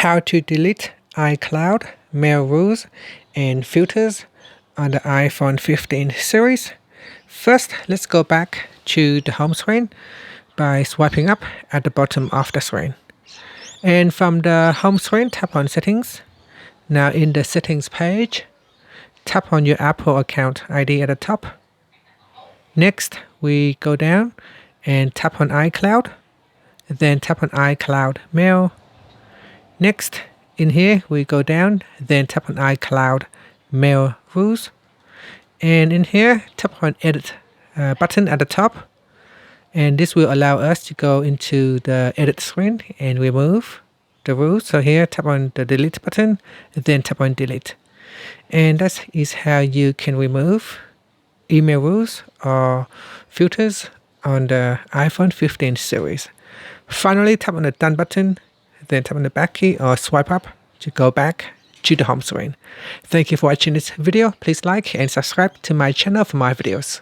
how to delete iCloud mail rules and filters on the iPhone 15 series. First, let's go back to the home screen by swiping up at the bottom of the screen. And from the home screen, tap on Settings. Now in the Settings page, tap on your Apple account ID at the top. Next, we go down and tap on iCloud. Then tap on iCloud Mail. Next, in here, we go down, then tap on iCloud Mail Rules. And in here, tap on Edit button at the top. And this will allow us to go into the Edit screen and remove the rules. So here, tap on the Delete button, then tap on Delete. And that is how you can remove email rules or filters on the iPhone 15 series. Finally, tap on the Done button, then tap on the back key or swipe up to go back to the home screen. Thank you for watching this video. Please like and subscribe to my channel for more videos.